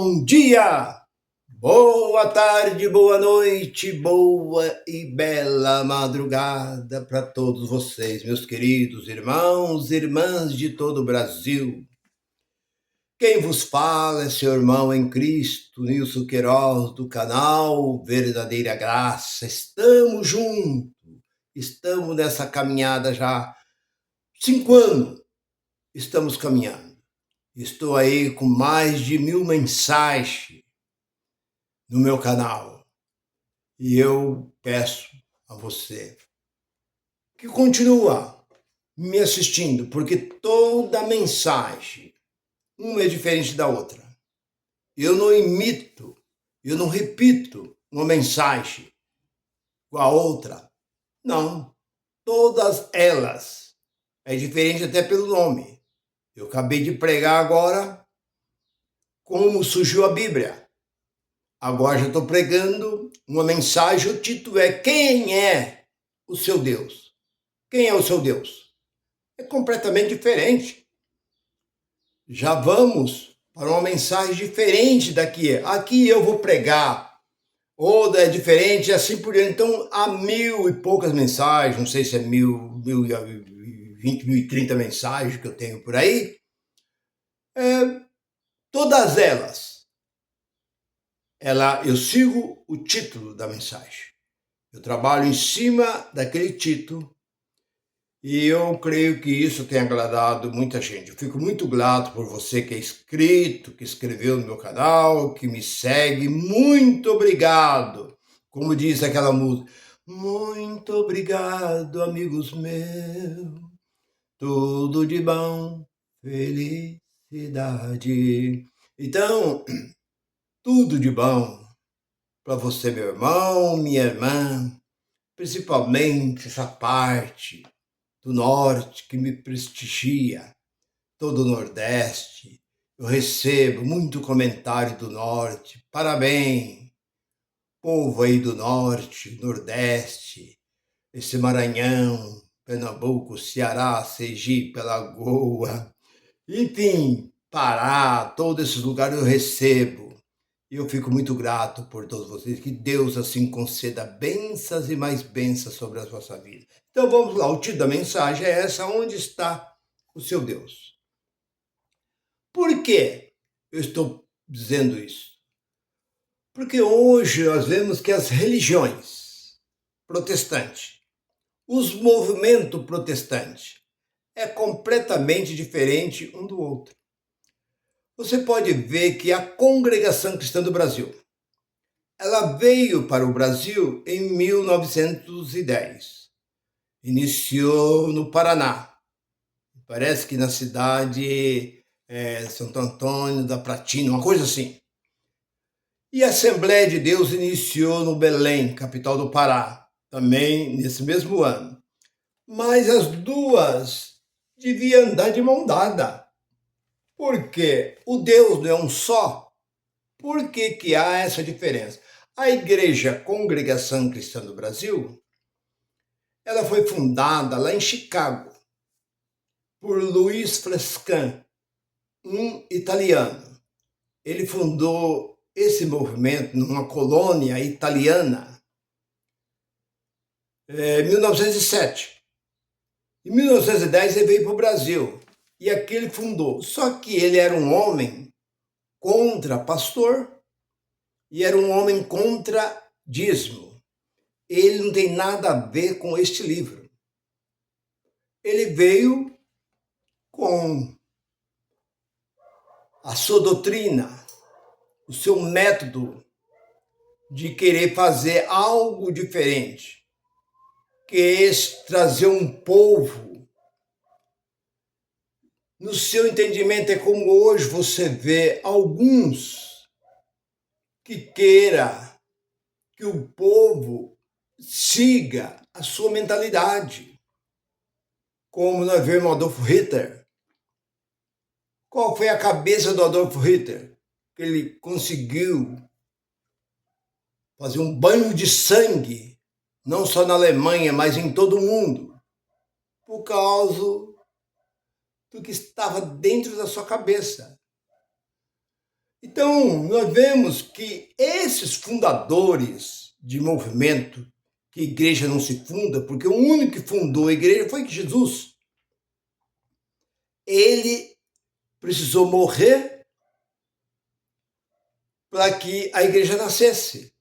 Bom dia, boa tarde, boa noite, boa e bela madrugada para todos vocês, meus queridos irmãos e irmãs de todo o Brasil. Quem vos fala é seu irmão em Cristo, Nilson Queiroz, do canal Verdadeira Graça. Estamos juntos, estamos nessa caminhada já há 5 anos, estamos caminhando. Estou aí com mais de 1000 mensagens no meu canal. E eu peço a você que continua me assistindo, porque toda mensagem, uma é diferente da outra. Eu não imito, eu não repito uma mensagem com a outra. Não, todas elas. É diferente até pelo nome. Eu acabei de pregar agora como surgiu a Bíblia. Agora já estou pregando uma mensagem, o título é Quem é o seu Deus? Quem é o seu Deus? É completamente diferente. Já vamos para uma mensagem diferente daqui. Aqui eu vou pregar, ou é diferente, assim por diante. Então, há 1000 e poucas mensagens, não sei se é 1020, 1030 mensagens que eu tenho por aí. Todas elas, eu sigo o título da mensagem. Eu trabalho em cima daquele título e eu creio que isso tem agradado muita gente. Eu fico muito grato por você que é inscrito, que escreveu no meu canal, que me segue. Muito obrigado. Como diz aquela música, muito obrigado, amigos meus. Tudo de bom, felicidade. Então, tudo de bom para você, meu irmão, minha irmã, principalmente essa parte do norte que me prestigia, todo o Nordeste. Eu recebo muito comentário do norte. Parabéns, povo aí do norte, Nordeste, esse Maranhão, Pernambuco, Ceará, Sergipe, Alagoa, enfim, Pará, todos esses lugares eu recebo. E eu fico muito grato por todos vocês. Que Deus assim conceda bênçãos e mais bênçãos sobre a vossa vida. Então vamos lá, o título da mensagem é essa: onde está o seu Deus? Por que eu estou dizendo isso? Porque hoje nós vemos que as religiões protestantes, os movimentos protestantes, é completamente diferente um do outro. Você pode ver que a Congregação Cristã do Brasil, ela veio para o Brasil em 1910. Iniciou no Paraná. Parece que na cidade Santo Antônio da Platina, uma coisa assim. E a Assembleia de Deus iniciou no Belém, capital do Pará, também nesse mesmo ano. Mas as duas deviam andar de mão dada. Porque o Deus não é um só. Por que que há essa diferença? A Igreja Congregação Cristã do Brasil, ela foi fundada lá em Chicago por Luiz Frescan, um italiano. Ele fundou esse movimento numa colônia italiana em 1907. Em 1910 ele veio para o Brasil e aqui ele fundou. Só que ele era um homem contra pastor e era um homem contra dízimo. Ele não tem nada a ver com este livro. Ele veio com a sua doutrina, o seu método de querer fazer algo diferente, que é trazer um povo. No seu entendimento, é como hoje você vê alguns que queira que o povo siga a sua mentalidade, como nós vemos Adolf Hitler. Qual foi a cabeça do Adolf Hitler? Que ele conseguiu fazer um banho de sangue, não só na Alemanha, mas em todo o mundo, por causa do que estava dentro da sua cabeça. Então, nós vemos que esses fundadores de movimento, que a igreja não se funda, porque o único que fundou a igreja foi Jesus. Ele precisou morrer para que a igreja nascesse.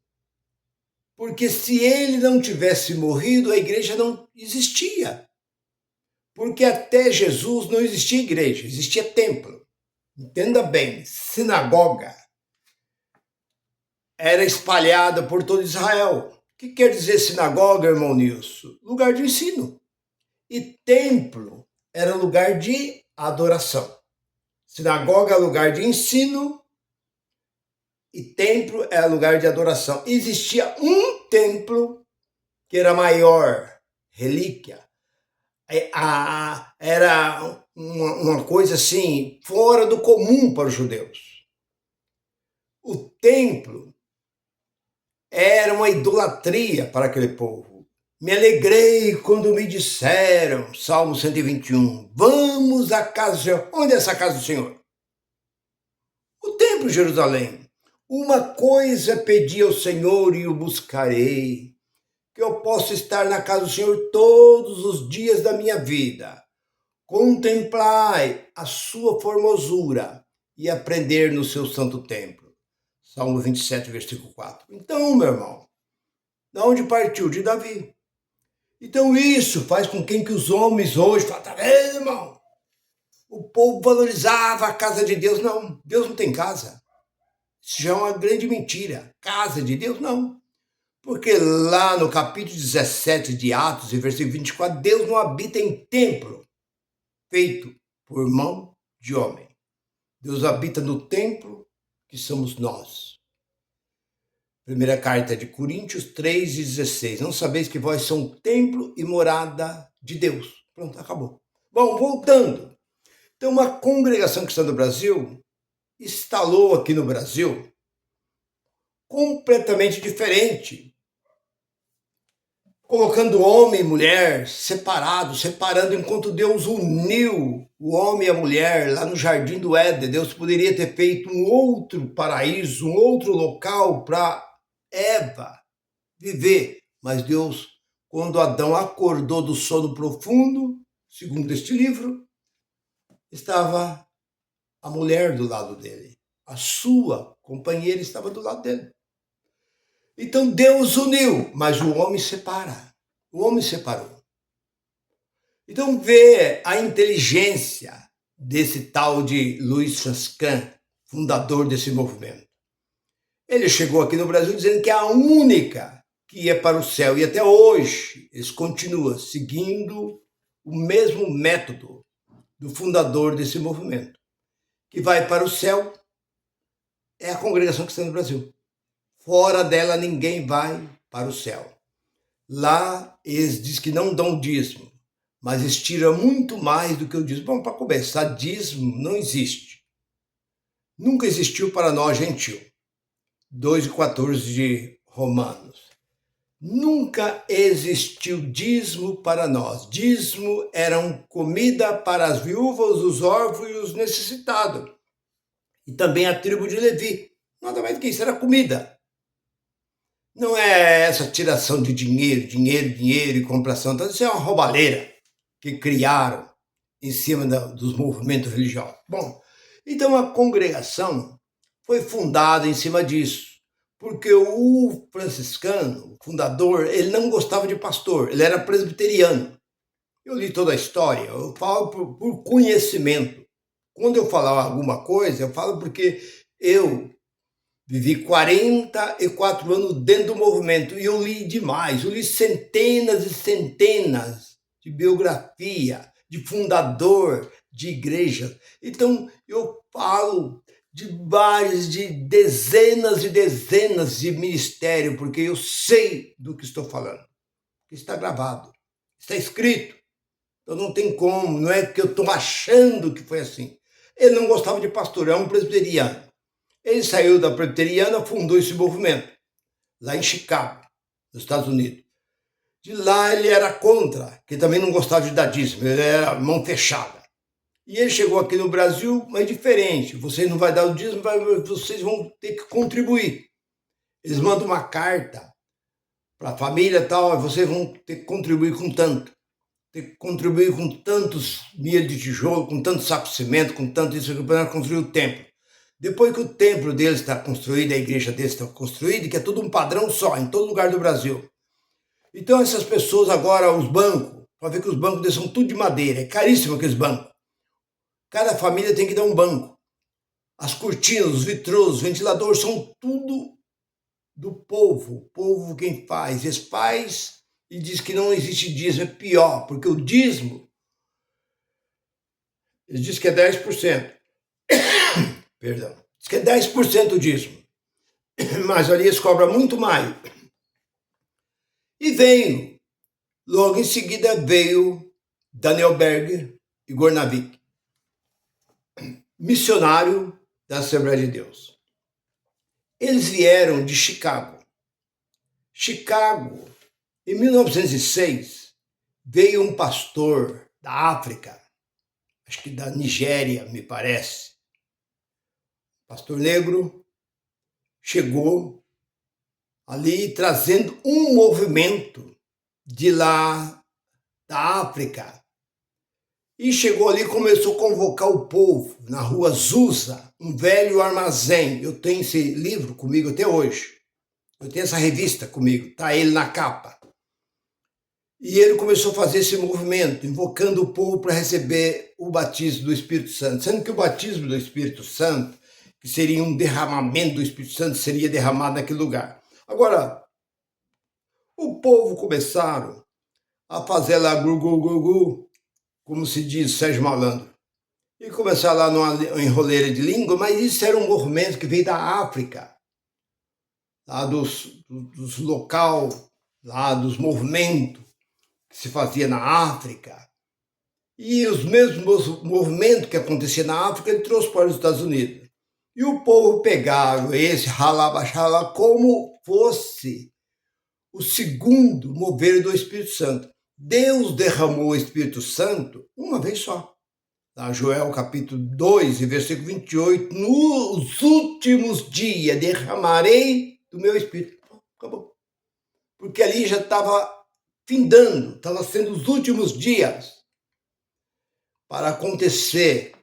Porque se ele não tivesse morrido, a igreja não existia. Porque até Jesus não existia igreja, existia templo. Entenda bem, sinagoga era espalhada por todo Israel. O que quer dizer sinagoga, irmão Nilson? Lugar de ensino. E templo era lugar de adoração. Sinagoga é lugar de ensino e templo é lugar de adoração. Existia um templo que era maior, relíquia. Era uma coisa assim, fora do comum para os judeus. O templo era uma idolatria para aquele povo. Me alegrei quando me disseram, Salmo 121, vamos à casa do Senhor. Onde é essa casa do Senhor? O templo de Jerusalém. Uma coisa pedi ao Senhor e o buscarei, que eu possa estar na casa do Senhor todos os dias da minha vida. Contemplai a sua formosura e aprender no seu santo templo. Salmo 27, versículo 4. Então, meu irmão, de onde partiu? De Davi. Então isso faz com que os homens hoje falem, tá vendo, irmão? O povo valorizava a casa de Deus. Não, Deus não tem casa. Isso já é uma grande mentira. Casa de Deus, não. Porque lá no capítulo 17 de Atos, e versículo 24, Deus não habita em templo feito por mão de homem. Deus habita no templo que somos nós. Primeira carta de Coríntios 3:16. Não sabeis que vós são templo e morada de Deus. Pronto, acabou. Bom, voltando. Então, uma congregação cristã do Brasil instalou aqui no Brasil completamente diferente, colocando homem e mulher separados, separando, enquanto Deus uniu o homem e a mulher lá no Jardim do Éden. Deus poderia ter feito um outro paraíso, um outro local para Eva viver, mas Deus, quando Adão acordou do sono profundo, segundo este livro, estava a mulher do lado dele, a sua companheira estava do lado dele. Então Deus uniu, mas o homem separa. O homem separou. Então vê a inteligência desse tal de Louis Chascan, fundador desse movimento. Ele chegou aqui no Brasil dizendo que é a única que ia para o céu. E até hoje eles continuam seguindo o mesmo método do fundador desse movimento. Que vai para o céu é a congregação cristã do Brasil. Fora dela ninguém vai para o céu. Lá eles dizem que não dão dízimo, mas eles tiram muito mais do que o dízimo. Bom, para começar, dízimo não existe. Nunca existiu para nós, gentil. 2:14 de Romanos. Nunca existiu dízimo para nós. Dízimo eram comida para as viúvas, os órfãos e os necessitados. E também a tribo de Levi. Nada mais do que isso, era comida. Não é essa tiração de dinheiro e compração. Então, isso é uma roubalheira que criaram em cima dos movimentos religiosos. Bom, então a congregação foi fundada em cima disso, porque o franciscano, o fundador, ele não gostava de pastor, ele era presbiteriano. Eu li toda a história, eu falo por conhecimento. Quando eu falar alguma coisa, eu falo porque eu vivi 44 anos dentro do movimento e eu li demais, eu li centenas e centenas de biografia, de fundador de igrejas. Então eu falo de vários, de dezenas e dezenas de ministérios, porque eu sei do que estou falando. Está gravado, está escrito. Então não tem como, não é que eu estou achando que foi assim. Ele não gostava de pastor, é um presbiteriano. Ele saiu da presbiteriana, fundou esse movimento, lá em Chicago, nos Estados Unidos. De lá ele era contra, que também não gostava de dar dízimo, ele era mão fechada. E ele chegou aqui no Brasil, mas diferente. Vocês não vão dar o dízimo, vocês vão ter que contribuir. Eles mandam uma carta para a família e tal, e vocês vão ter que contribuir com tanto. Ter que contribuir com tantos milhas de tijolo, com tanto saco de cimento, com tanto isso para construir o templo. Depois que o templo deles está construído, a igreja deles está construída, que é tudo um padrão só, em todo lugar do Brasil. Então essas pessoas agora, os bancos, para ver que os bancos deles são tudo de madeira, é caríssimo aqueles bancos. Cada família tem que dar um banco. As cortinas, os vitrôs, os ventiladores são tudo do povo. O povo quem faz. Eles faz e diz que não existe dízimo. É pior, porque o dízimo, eles dizem que é 10%. Perdão. Diz que é 10% o dízimo. Mas ali eles cobram muito mais. E veio, logo em seguida veio Daniel Berger e Gornavik, missionário da Assembleia de Deus. Eles vieram de Chicago. Chicago, em 1906, veio um pastor da África, acho que da Nigéria, me parece. Pastor negro chegou ali trazendo um movimento de lá da África. E chegou ali e começou a convocar o povo na rua Azusa, um velho armazém. Eu tenho esse livro comigo até hoje. Eu tenho essa revista comigo, tá ele na capa. E ele começou a fazer esse movimento, invocando o povo para receber o batismo do Espírito Santo. Sendo que o batismo do Espírito Santo, que seria um derramamento do Espírito Santo, seria derramado naquele lugar. Agora, o povo começaram a fazer lá gu, como se diz Sérgio Malandro, e começar lá numa enroleira de língua, mas isso era um movimento que veio da África, lá dos local, lá dos movimentos que se fazia na África. E os mesmos movimentos que acontecia na África, ele trouxe para os Estados Unidos. E o povo pegava esse ralabaxala como fosse o segundo mover do Espírito Santo. Deus derramou o Espírito Santo uma vez só. Lá, Joel capítulo 2, versículo 28, nos últimos dias derramarei do meu Espírito. Acabou. Porque ali já estava findando, estava sendo os últimos dias para acontecer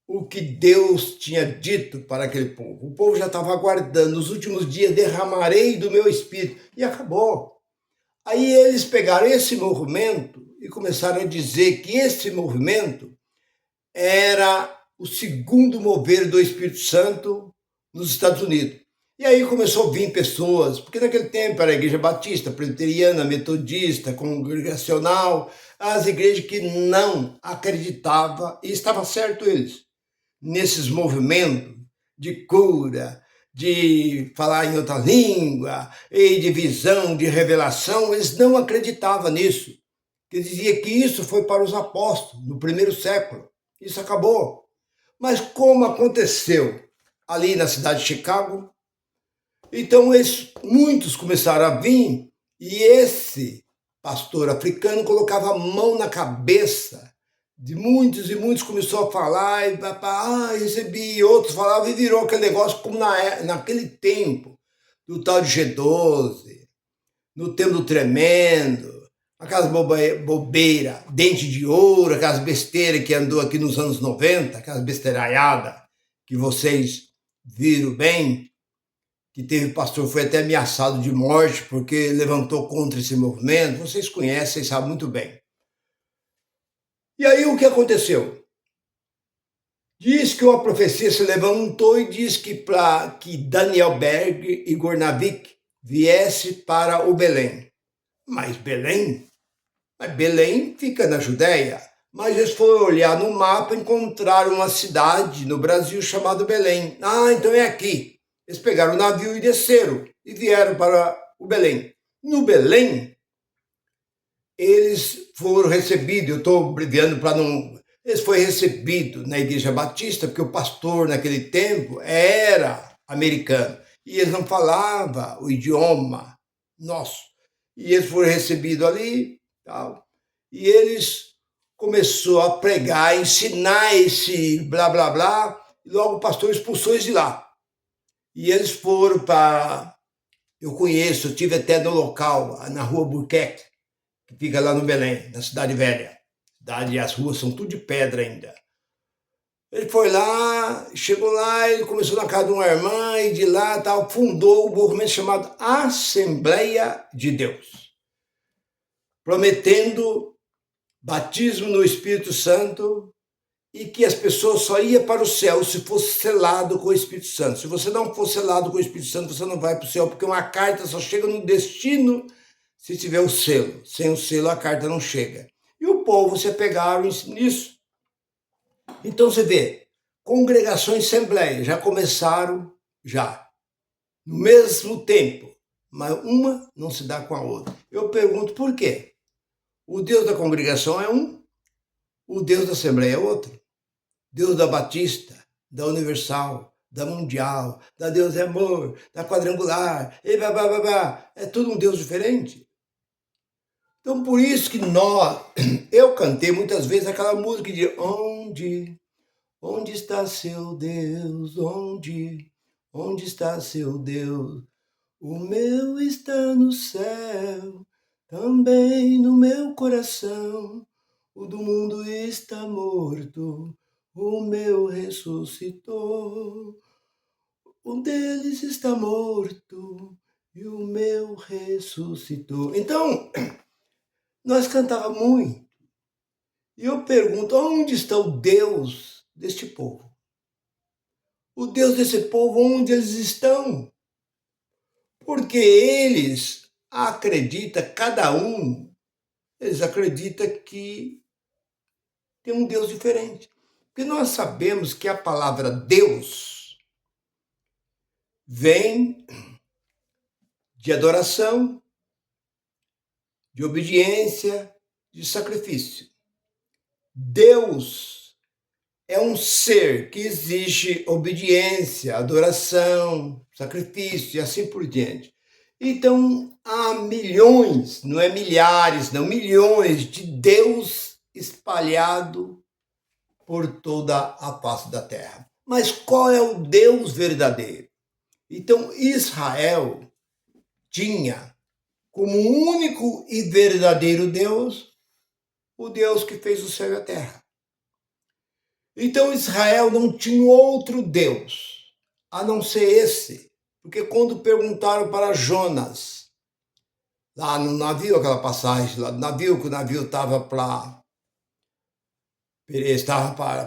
o que Deus tinha dito para aquele povo. O povo já estava aguardando, nos últimos dias derramarei do meu Espírito. E acabou. Aí eles pegaram esse movimento e começaram a dizer que esse movimento era o segundo mover do Espírito Santo nos Estados Unidos. E aí começou a vir pessoas, porque naquele tempo era a igreja batista, presbiteriana, metodista, congregacional, as igrejas que não acreditavam, e estava certo eles, nesses movimentos de cura, de falar em outra língua, e de visão, de revelação, eles não acreditavam nisso. Eles diziam que isso foi para os apóstolos, no primeiro século. Isso acabou. Mas como aconteceu ali na cidade de Chicago, então muitos começaram a vir, e esse pastor africano colocava a mão na cabeça de muitos, e muitos começou a falar, e recebi, e outros falavam, e virou aquele negócio como naquele tempo, do tal de G12, no tempo do tremendo, aquelas bobeiras, dente de ouro, aquelas besteiras que andou aqui nos anos 90, aquelas besteiraiadas que vocês viram bem, que teve pastor, foi até ameaçado de morte porque levantou contra esse movimento, vocês conhecem, vocês sabem muito bem. E aí o que aconteceu? Diz que uma profecia se levantou e diz que Daniel Berg e Gornavik viesse para o Belém. Mas Belém fica na Judéia. Mas eles foram olhar no mapa e encontraram uma cidade no Brasil chamada Belém. Ah, então é aqui. Eles pegaram o navio e desceram e vieram para o Belém. No Belém, eles foram recebidos, eu estou abreviando para não... Eles foram recebidos na Igreja Batista, porque o pastor naquele tempo era americano. E eles não falavam o idioma nosso. E eles foram recebidos ali, tal. E eles começou a pregar, ensinar esse blá blá blá, e logo o pastor expulsou eles de lá. E eles foram para... Eu conheço, eu estive até no local, na rua Burquerque, que fica lá no Belém, na Cidade Velha. Cidade, as ruas são tudo de pedra ainda. Ele foi lá, chegou lá, ele começou na casa de uma irmã e de lá tal, fundou um movimento chamado Assembleia de Deus, prometendo batismo no Espírito Santo e que as pessoas só iam para o céu se fosse selado com o Espírito Santo. Se você não for selado com o Espírito Santo, você não vai para o céu, porque uma carta só chega no destino se tiver o selo. Sem o selo, a carta não chega. E o povo se apegaram nisso. Então você vê, congregações e assembleias já começaram no mesmo tempo, mas uma não se dá com a outra. Eu pergunto por quê? O Deus da congregação é um, o Deus da assembleia é outro. Deus da Batista, da Universal, da Mundial, da Deus é Amor, da Quadrangular, e blá, blá, blá, blá. É tudo um Deus diferente. Então, por isso que eu cantei muitas vezes aquela música de onde está seu Deus? Onde está seu Deus? O meu está no céu, também no meu coração. O do mundo está morto, o meu ressuscitou. O deles está morto e o meu ressuscitou. Então, nós cantávamos muito. E eu pergunto, onde está o Deus deste povo? O Deus desse povo, onde eles estão? Porque eles acreditam, eles acreditam que tem um Deus diferente. Porque nós sabemos que a palavra Deus vem de adoração, de obediência, de sacrifício. Deus é um ser que exige obediência, adoração, sacrifício e assim por diante. Então, há milhões, não é milhares, não, milhões de Deus espalhado por toda a face da terra. Mas qual é o Deus verdadeiro? Então, Israel tinha como único e verdadeiro Deus o Deus que fez o céu e a terra. Então, Israel não tinha outro Deus, a não ser esse. Porque quando perguntaram para Jonas, lá no navio, aquela passagem lá do navio, que o navio estava para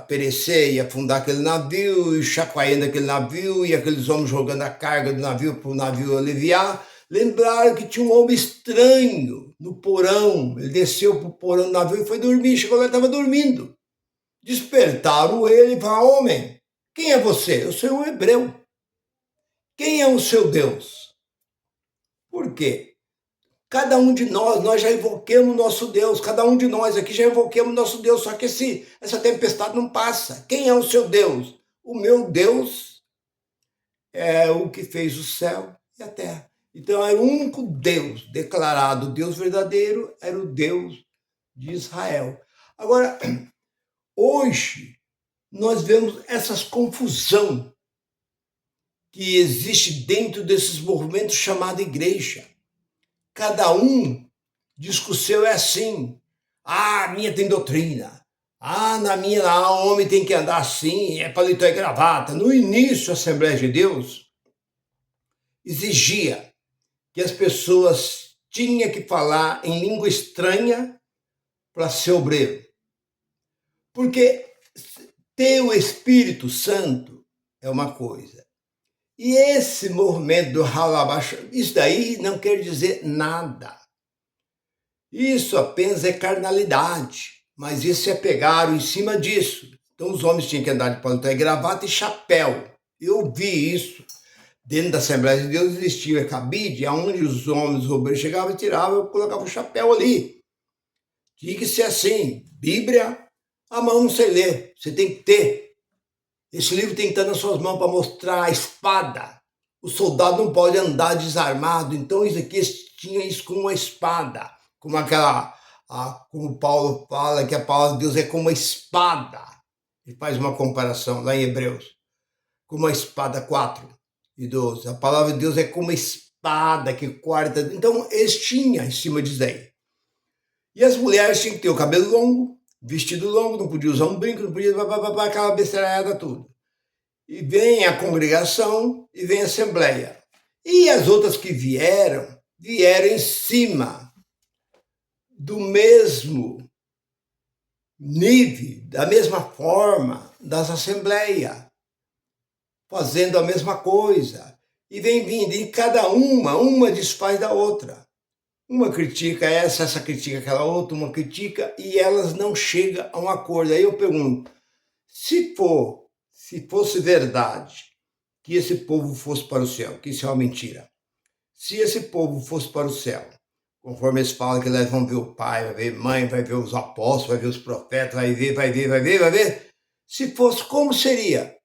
perecer e afundar aquele navio, e chacoalhando aquele navio, e aqueles homens jogando a carga do navio para o navio aliviar, lembraram que tinha um homem estranho no porão. Ele desceu para o porão do navio e foi dormir. Chegou lá e estava dormindo. Despertaram ele e falaram, homem, quem é você? Eu sou um hebreu. Quem é o seu Deus? Por quê? Cada um de nós já invoquemos o nosso Deus. Cada um de nós aqui já invoquemos o nosso Deus. Só que essa tempestade não passa. Quem é o seu Deus? O meu Deus é o que fez o céu e a terra. Então, era o único Deus declarado, Deus verdadeiro, era o Deus de Israel. Agora, hoje, nós vemos essas confusão que existe dentro desses movimentos chamados igreja. Cada um diz que o seu é assim. A minha tem doutrina. Na minha, o homem tem que andar assim, é paletó e gravata. No início, a Assembleia de Deus exigia que as pessoas tinham que falar em língua estranha para ser obreiro. Porque ter o Espírito Santo é uma coisa. E esse movimento do Halabash, isso daí não quer dizer nada. Isso apenas é carnalidade. Mas isso se apegaram em cima disso. Então os homens tinham que andar de paletó e gravata e chapéu. Eu vi isso. Dentro da Assembleia de Deus existia cabide, onde os homens, os obreiros chegavam e tiravam, eu colocava o chapéu ali. Tinha que ser assim. Bíblia, a mão não sei ler. Você tem que ter. Esse livro tem que estar nas suas mãos para mostrar a espada. O soldado não pode andar desarmado. Então isso aqui tinha isso com uma espada. Como aquela como Paulo fala, que a palavra de Deus é como uma espada. Ele faz uma comparação lá em Hebreus, como a espada 4:12. A palavra de Deus é como uma espada que corta. Então, eles tinham em cima disso aí. E as mulheres tinham que ter o cabelo longo, vestido longo, não podia usar um brinco, não podia aquela besteirada tudo. E vem a congregação e vem a assembleia. E as outras que vieram em cima do mesmo nível, da mesma forma das assembleias, fazendo a mesma coisa. E vem vindo, e cada uma desfaz da outra. Uma critica essa critica aquela outra, uma critica, e elas não chegam a um acordo. Aí eu pergunto, se fosse verdade que esse povo fosse para o céu, que isso é uma mentira, se esse povo fosse para o céu, conforme eles falam que eles vão ver o pai, vai ver a mãe, vai ver os apóstolos, vai ver os profetas, vai ver, se fosse, como seria?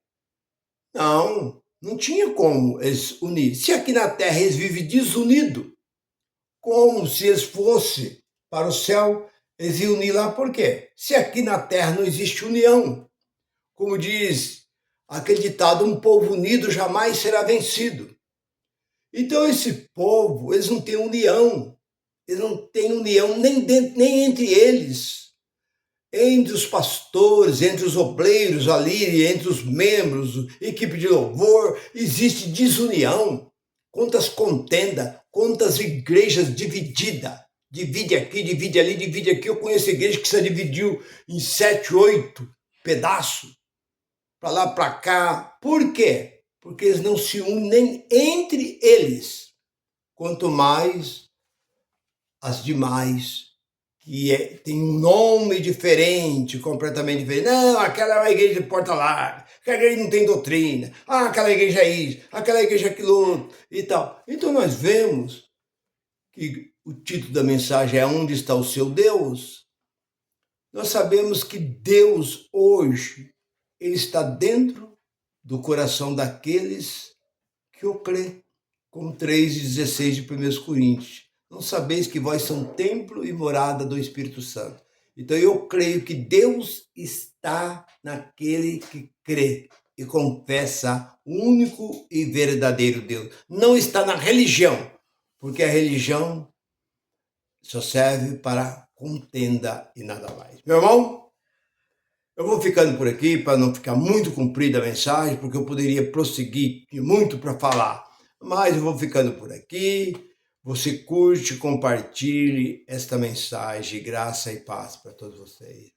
Não tinha como eles unir. Se aqui na terra eles vivem desunidos, como se eles fossem para o céu, eles iam unir lá, por quê? Se aqui na terra não existe união, como diz aquele ditado, um povo unido jamais será vencido. Então esse povo, eles não têm união, nem entre eles, entre os pastores, entre os obreiros ali, entre os membros, equipe de louvor, existe desunião. Quantas contendas, quantas igrejas divididas, divide aqui, divide ali, divide aqui. Eu conheço igreja que se dividiu em 7, 8 pedaços, para lá, para cá. Por quê? Porque eles não se unem entre eles, quanto mais as demais, que tem um nome diferente, completamente diferente. Não, aquela é uma igreja de porta larga, aquela igreja não tem doutrina, aquela igreja é isso, aquela igreja é aquilo outro, e tal. Então nós vemos que o título da mensagem é Onde está o seu Deus? Nós sabemos que Deus hoje, ele está dentro do coração daqueles que o crê, como 3:16 de 1 Coríntios. Não sabeis que vós são templo e morada do Espírito Santo. Então eu creio que Deus está naquele que crê e confessa o único e verdadeiro Deus. Não está na religião, porque a religião só serve para contenda e nada mais. Meu irmão, eu vou ficando por aqui para não ficar muito comprida a mensagem, porque eu poderia prosseguir muito para falar. Mas eu vou ficando por aqui. Você curte, compartilhe esta mensagem, graça e paz para todos vocês.